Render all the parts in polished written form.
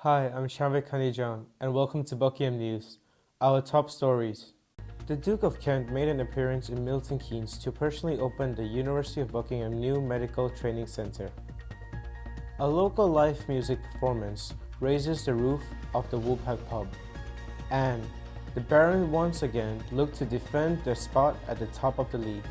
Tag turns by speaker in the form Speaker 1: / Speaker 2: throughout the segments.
Speaker 1: Hi, I'm Shavik Khanijan, and welcome to Buckingham News. Our top stories. The Duke of Kent made an appearance in Milton Keynes to personally open the University of Buckingham new medical training center. A local live music performance raises the roof of the Woolpack pub. And the Baron once again looked to defend their spot at the top of the league.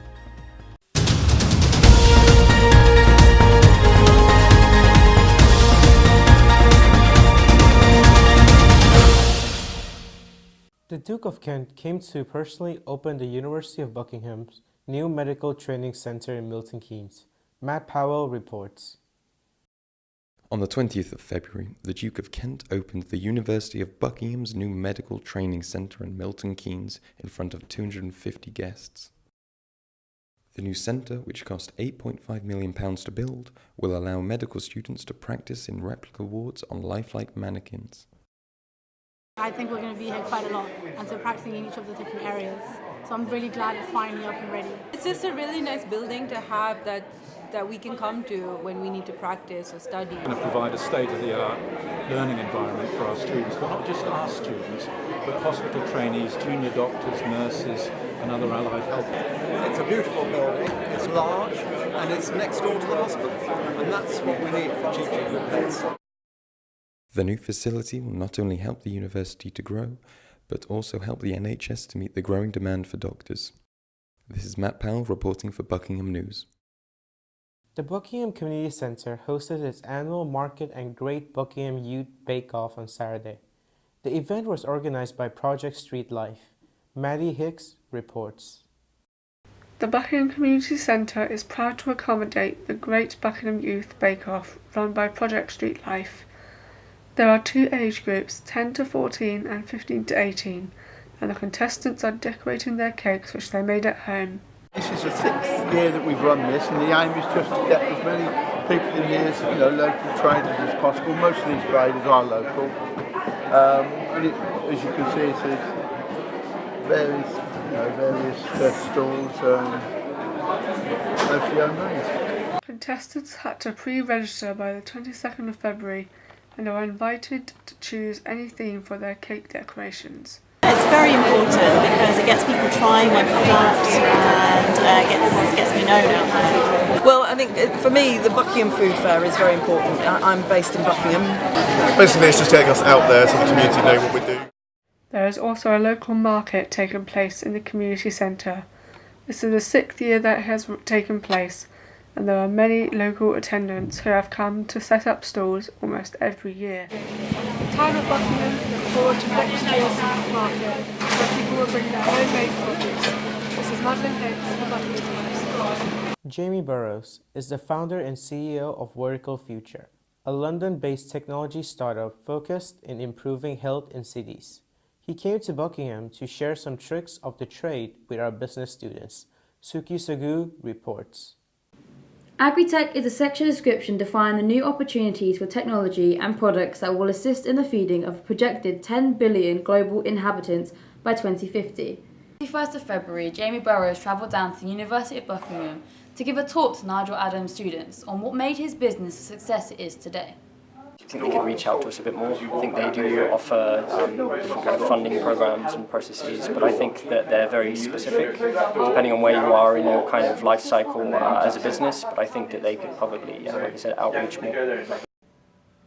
Speaker 1: The Duke of Kent came to personally open the University of Buckingham's new medical training centre in Milton Keynes. Matt Powell reports.
Speaker 2: On the 20th of February, the Duke of Kent opened the University of Buckingham's new medical training centre in Milton Keynes in front of 250 guests. The new centre, which cost £8.5 million to build, will allow medical students to practice in replica wards on lifelike mannequins.
Speaker 3: I think we're going to be here quite a lot, and so practicing in each of the different areas. So I'm really glad it's finally up and ready.
Speaker 4: It's just a really nice building to have that we can come to when we need to practice or study.
Speaker 5: We're going to provide a state-of-the-art learning environment for our students, but not just our students, but hospital trainees, junior doctors, nurses and other allied health.
Speaker 6: It's a beautiful building, it's large, and it's next door to the hospital, and that's what we need for teaching good heads.
Speaker 2: The new facility will not only help the university to grow, but also help the NHS to meet the growing demand for doctors. This is Matt Powell reporting for Buckingham News.
Speaker 1: The Buckingham Community Centre hosted its annual Market and Great Buckingham Youth Bake Off on Saturday. The event was organised by Project Street Life. Maddie Hicks reports.
Speaker 7: The Buckingham Community Centre is proud to accommodate the Great Buckingham Youth Bake Off run by Project Street Life. There are two age groups, 10 to 14 and 15 to 18, and the contestants are decorating their cakes which they made at home.
Speaker 8: This is the 6th year that we've run this, and the aim is just to get as many people in here as local traders as possible. Most of these traders are local, and as you can see, it's various stalls, mostly homemade.
Speaker 7: Contestants had to pre-register by the 22nd of February and are invited to choose any theme for their cake decorations.
Speaker 9: It's very important because it gets people trying my products and gets me known out there.
Speaker 10: Well, I think for me the Buckingham Food Fair is very important. I'm based in Buckingham.
Speaker 11: Basically it's just getting us out there so the community know what we do.
Speaker 7: There is also a local market taking place in the community centre. This is the 6th year that it has taken place, and there are many local attendants who have come to set up stalls almost every year.
Speaker 3: The town of Buckingham looks forward to next year's market, where people will bring their homemade produce. This is Madeline Hicks for Buckingham News.
Speaker 1: Jamie Burrows is the founder and CEO of Vertical Future, a London-based technology startup focused in improving health in cities. He came to Buckingham to share some tricks of the trade with our business students. Suki Sagu reports.
Speaker 12: Agritech is a sexual description defining the new opportunities for technology and products that will assist in the feeding of a projected 10 billion global inhabitants by 2050.
Speaker 13: On the 1st of February, Jamie Burrows travelled down to the University of Buckingham to give a talk to Nigel Adams students on what made his business the success it is today.
Speaker 14: I think they could reach out to us a bit more. I think they do offer different kind of funding programs and processes, but I think that they're very specific, depending on where you are in your kind of life cycle as a business, but I think that they could probably, like I said, outreach more.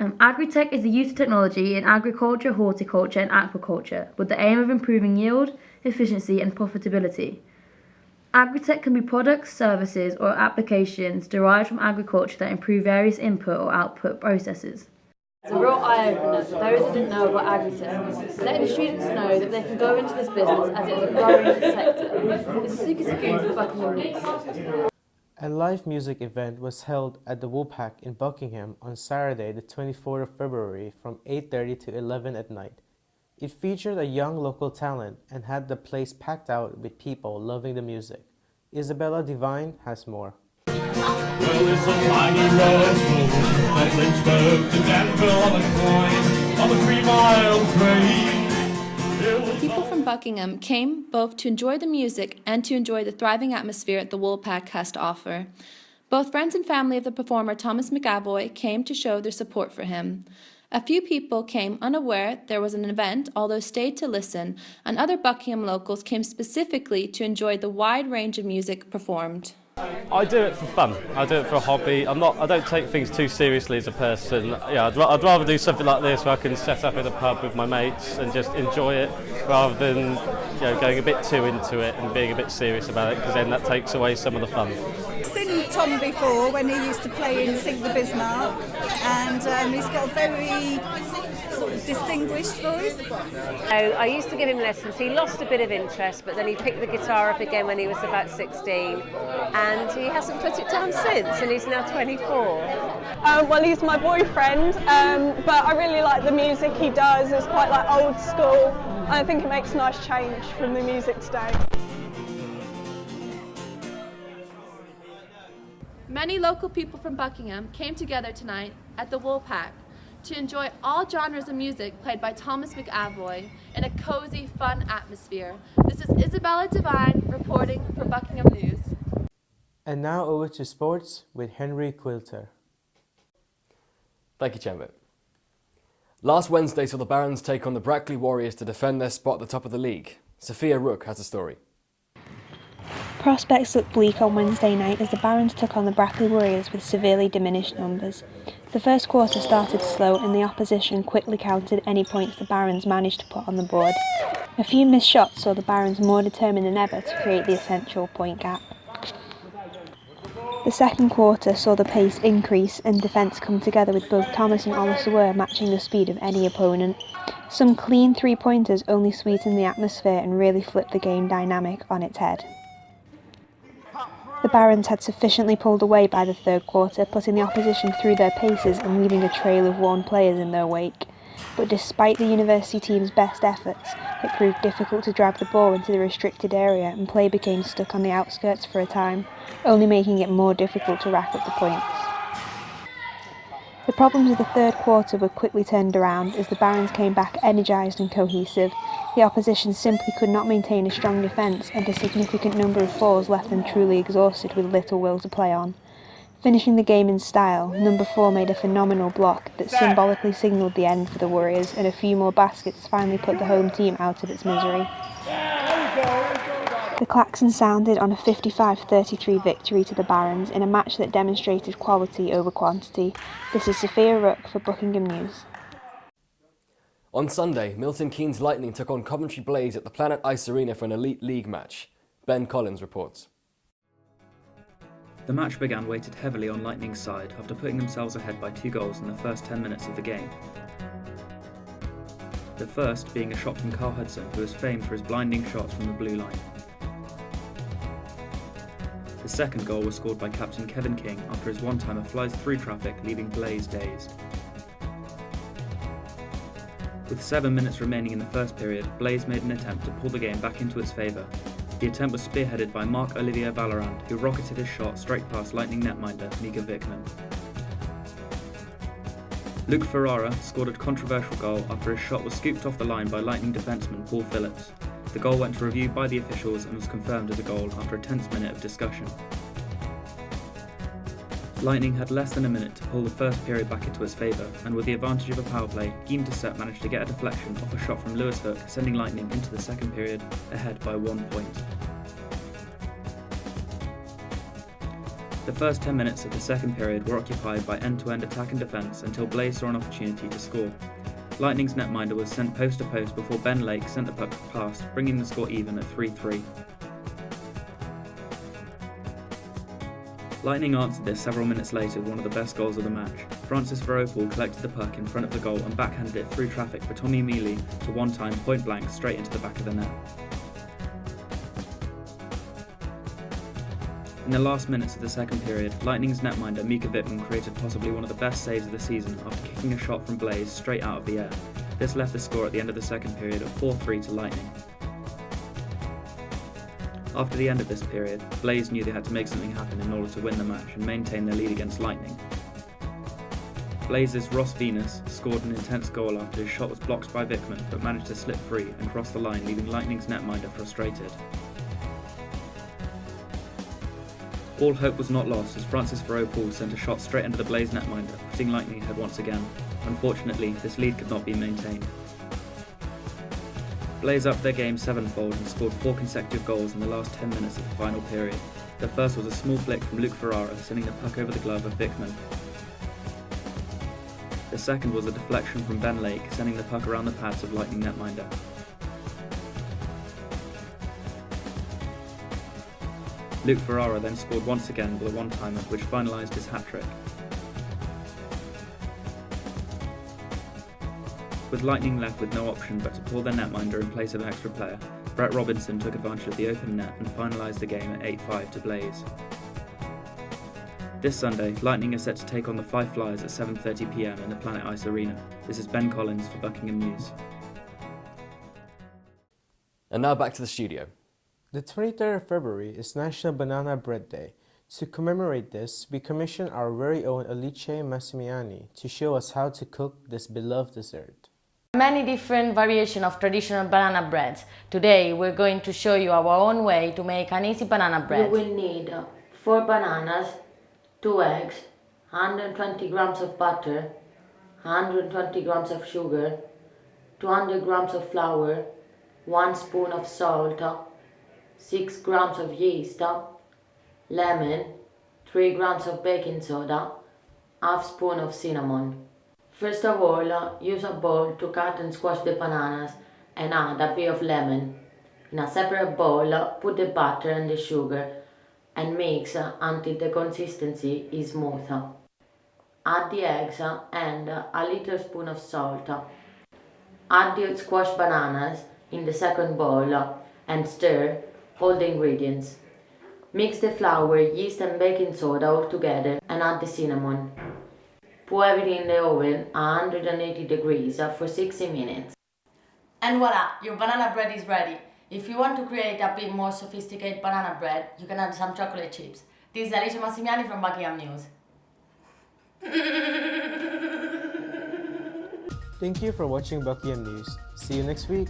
Speaker 12: Agritech is the use of technology in agriculture, horticulture and aquaculture with the aim of improving yield, efficiency and profitability. Agritech can be products, services or applications derived from agriculture that improve various input or output processes.
Speaker 13: It's a real eye-opener for those that didn't know about Agritech, letting the students know that they can go into this business as it is a growing sector. This is Suki Sagu for Buckingham News.
Speaker 1: A live music event was held at the Woolpack in Buckingham on Saturday the 24th of February from 8:30 to 11 at night. It featured a young local talent and had the place packed out with people loving the music. Isabella Devine has more.
Speaker 15: Well, it's a mighty road from Lynchburg to Danville on a 3-mile train.
Speaker 16: People from Buckingham came both to enjoy the music and to enjoy the thriving atmosphere the Woolpack has to offer. Both friends and family of the performer Thomas McAvoy came to show their support for him. A few people came unaware there was an event, although stayed to listen, and other Buckingham locals came specifically to enjoy the wide range of music performed.
Speaker 17: I do it for fun. I do it for a hobby. I don't take things too seriously as a person. Yeah, I'd rather do something like this where I can set up in a pub with my mates and just enjoy it, rather than going a bit too into it and being a bit serious about it, because then that takes away some of the fun.
Speaker 18: I've seen Tom before when he used to play in Sing the Bismarck, and he's got a very sort of distinguished voice.
Speaker 19: I used to give him lessons. He lost a bit of interest, but then he picked the guitar up again when he was about 16, and he hasn't put it down since, and he's now 24.
Speaker 20: Well, he's my boyfriend, but I really like the music he does. It's quite like old school, and I think it makes a nice change from the music today.
Speaker 16: Many local people from Buckingham came together tonight at the Woolpack to enjoy all genres of music played by Thomas McAvoy in a cozy, fun atmosphere. This is Isabella Devine reporting for Buckingham News.
Speaker 1: And now over to sports with Henry Quilter.
Speaker 21: Thank you, Chamber. Last Wednesday saw the Barons take on the Brackley Warriors to defend their spot at the top of the league. Sophia Rook has a story.
Speaker 22: Prospects looked bleak on Wednesday night as the Barons took on the Brackley Warriors with severely diminished numbers. The first quarter started slow and the opposition quickly countered any points the Barons managed to put on the board. A few missed shots saw the Barons more determined than ever to create the essential point gap. The second quarter saw the pace increase and defence come together with both Thomas and Olasawere matching the speed of any opponent. Some clean three-pointers only sweetened the atmosphere and really flipped the game dynamic on its head. The Barons had sufficiently pulled away by the third quarter, putting the opposition through their paces and leaving a trail of worn players in their wake. But despite the university team's best efforts, it proved difficult to drive the ball into the restricted area and play became stuck on the outskirts for a time, only making it more difficult to rack up the points. The problems of the third quarter were quickly turned around as the Barons came back energised and cohesive. The opposition simply could not maintain a strong defence and a significant number of falls left them truly exhausted with little will to play on. Finishing the game in style, number 4 made a phenomenal block that symbolically signalled the end for the Warriors, and a few more baskets finally put the home team out of its misery. The klaxon sounded on a 55-33 victory to the Barons in a match that demonstrated quality over quantity. This is Sophia Rook for Buckingham News.
Speaker 21: On Sunday, Milton Keynes Lightning took on Coventry Blaze at the Planet Ice Arena for an Elite League match. Ben Collins reports.
Speaker 23: The match began weighted heavily on Lightning's side after putting themselves ahead by 2 goals in the first 10 minutes of the game. The first being a shot from Carl Hudson, who is famed for his blinding shots from the blue line. The second goal was scored by captain Kevin King after his one-timer flies through traffic, leaving Blaze dazed. With 7 minutes remaining in the first period, Blaze made an attempt to pull the game back into its favour. The attempt was spearheaded by Marc-Olivier Vallerand, who rocketed his shot straight past Lightning netminder Mika Wickman. Luke Ferrara scored a controversial goal after his shot was scooped off the line by Lightning defenceman Paul Phillips. The goal went to review by the officials and was confirmed as a goal after a tense minute of discussion. Lightning had less than a minute to pull the first period back into its favour, and with the advantage of a power play, Guillaume Dessert managed to get a deflection off a shot from Lewis Hook, sending Lightning into the second period ahead by 1 point. The first 10 minutes of the second period were occupied by end-to-end attack and defence until Blaze saw an opportunity to score. Lightning's netminder was sent post to post before Ben Lake sent the puck past, bringing the score even at 3-3. Lightning answered this several minutes later with one of the best goals of the match. Francis Veropol collected the puck in front of the goal and backhanded it through traffic for Tommy Mealy to one-time point blank straight into the back of the net. In the last minutes of the second period, Lightning's netminder Mika Wickman created possibly one of the best saves of the season after kicking a shot from Blaze straight out of the air. This left the score at the end of the second period at 4-3 to Lightning. After the end of this period, Blaze knew they had to make something happen in order to win the match and maintain their lead against Lightning. Blaze's Ross Venus scored an intense goal after his shot was blocked by Wickman but managed to slip free and cross the line, leaving Lightning's netminder frustrated. All hope was not lost as Francis Veropol sent a shot straight into the Blaze netminder, putting Lightning ahead once again. Unfortunately, this lead could not be maintained. Blaze upped their game sevenfold and scored 4 consecutive goals in the last 10 minutes of the final period. The first was a small flick from Luke Ferrara, sending the puck over the glove of Buckingham. The second was a deflection from Ben Lake, sending the puck around the pads of Lightning netminder. Luke Ferrara then scored once again with a one-timer, which finalised his hat-trick. With Lightning left with no option but to pull their netminder in place of an extra player, Brett Robinson took advantage of the open net and finalised the game at 8-5 to Blaze. This Sunday, Lightning are set to take on the Fife Flyers at 7:30 PM in the Planet Ice Arena. This is Ben Collins for Buckingham News.
Speaker 21: And now back to the studio.
Speaker 1: The 23rd of February is National Banana Bread Day. To commemorate this, we commissioned our very own Alice Massimiani to show us how to cook this beloved dessert.
Speaker 12: Many different variations of traditional banana breads. Today we're going to show you our own way to make an easy banana bread.
Speaker 4: You will need 4 bananas, 2 eggs, 120 grams of butter, 120 grams of sugar, 200 grams of flour, 1 spoon of salt, 6 grams of yeast, lemon, 3 grams of baking soda, half spoon of cinnamon. First of all, use a bowl to cut and squash the bananas and add a bit of lemon. In a separate bowl, put the butter and the sugar and mix until the consistency is smooth. Add the eggs and a little spoon of salt. Add the squashed bananas in the second bowl and stir all the ingredients. Mix the flour, yeast and baking soda all together and add the cinnamon. Put everything in the oven at 180 degrees for 60 minutes.
Speaker 12: And voila, your banana bread is ready. If you want to create a bit more sophisticated banana bread, you can add some chocolate chips. This is Alice Massimiani from Buckingham News.
Speaker 1: Thank you for watching Buckingham News. See you next week.